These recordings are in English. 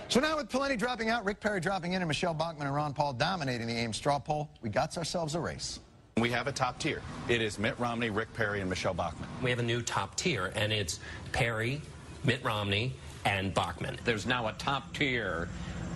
So now with Pawlenty dropping out, Rick Perry dropping in, and Michelle Bachmann and Ron Paul dominating the Ames straw poll, we got ourselves a race. We have a top tier. It is Mitt Romney, Rick Perry, and Michelle Bachmann. We have a new top tier, and it's Perry, Mitt Romney, and Bachmann. There's now a top tier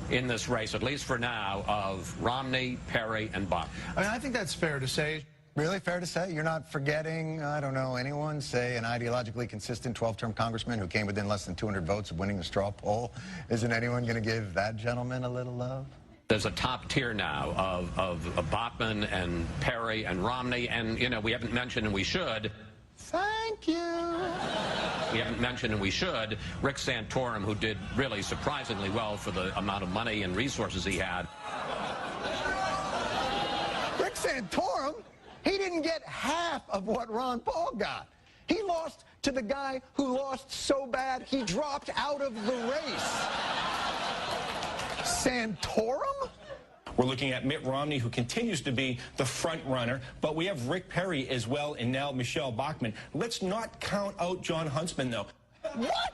in this race, at least for now, of Romney, Perry, and Bachmann. I mean, I think that's fair to say. Really fair to say? You're not forgetting, I don't know, anyone, say an ideologically consistent 12-term congressman who came within less than 200 votes of winning the straw poll? Isn't anyone going to give that gentleman a little love? There's a top tier now of Bachmann and Perry and Romney, and, you know, we haven't mentioned, and we should. Thank you. We haven't mentioned, and we should, Rick Santorum, who did really surprisingly well for the amount of money and resources he had. Rick Santorum? He didn't get half of what Ron Paul got. He lost to the guy who lost so bad he dropped out of the race. Santorum? We're looking at Mitt Romney, who continues to be the front runner, but we have Rick Perry as well, and now Michelle Bachmann. Let's not count out Jon Huntsman, though. What?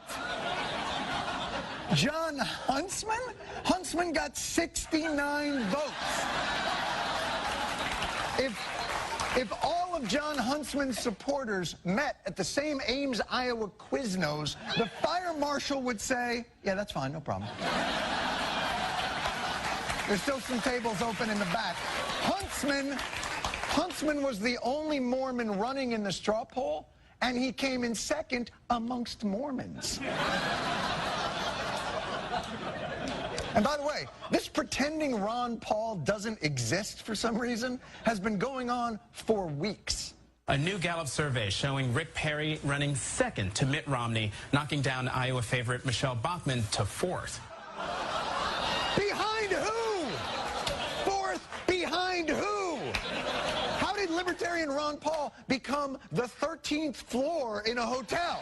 Jon Huntsman? Huntsman got 69 votes. If all of Jon Huntsman's supporters met at the same Ames, Iowa Quiznos, the fire marshal would say, yeah, that's fine, no problem. There's still some tables open in the back. Huntsman was the only Mormon running in the straw poll, and he came in second amongst Mormons. And by the way, this pretending Ron Paul doesn't exist for some reason has been going on for weeks. A new Gallup survey showing Rick Perry running second to Mitt Romney, knocking down Iowa favorite Michelle Bachmann to fourth. Behind who? Fourth behind who? How did Libertarian Ron Paul become the 13th floor in a hotel?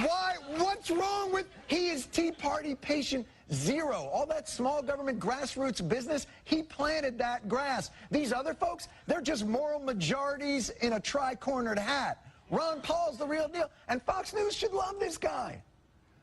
Why? What's wrong with... He is Tea Party patient zero. All that small government grassroots business, he planted that grass. These other folks, they're just moral majorities in a tri-cornered hat. Ron Paul's the real deal, and Fox News should love this guy.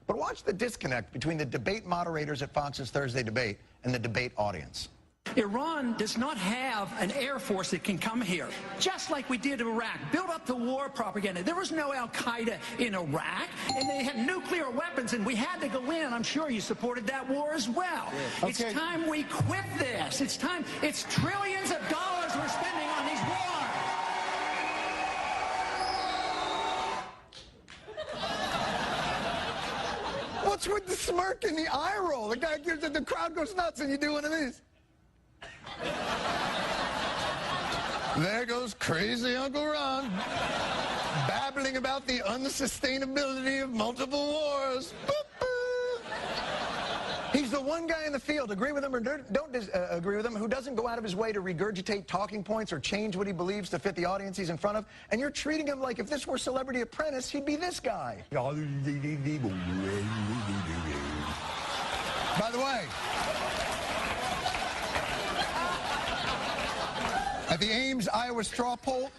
But watch the disconnect between the debate moderators at Fox's Thursday debate and the debate audience. Iran does not have an air force that can come here, just like we did in Iraq. Build up the war propaganda. There was no Al-Qaeda in Iraq, and they had nuclear weapons, and we had to go in. I'm sure you supported that war as well. Yeah. Okay. It's time we quit this. It's time. It's trillions of dollars we're spending on these wars. What's with the smirk and the eye roll? The crowd goes nuts, and you do one of these. There goes crazy Uncle Ron, babbling about the unsustainability of multiple wars. Boop, boop. He's the one guy in the field, agree with him or don't agree with him, who doesn't go out of his way to regurgitate talking points or change what he believes to fit the audience he's in front of, and you're treating him like if this were Celebrity Apprentice, he'd be this guy. By the way, at the Ames, Iowa straw poll,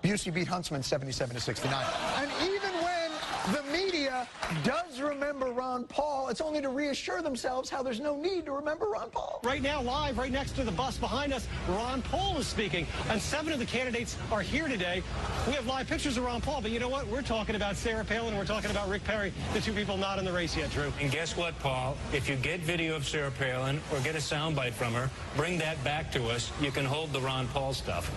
Busey beat Huntsman 77-69. And even when the media does remember Ron Paul, it's only to reassure themselves how there's no need to remember Ron Paul. Right now, live, right next to the bus behind us, Ron Paul is speaking, and 7 of the candidates are here today. We have live pictures of Ron Paul, but you know what? We're talking about Sarah Palin, and we're talking about Rick Perry, the two people not in the race yet, Drew. And guess what, Paul? If you get video of Sarah Palin or get a soundbite from her, bring that back to us. You can hold the Ron Paul stuff.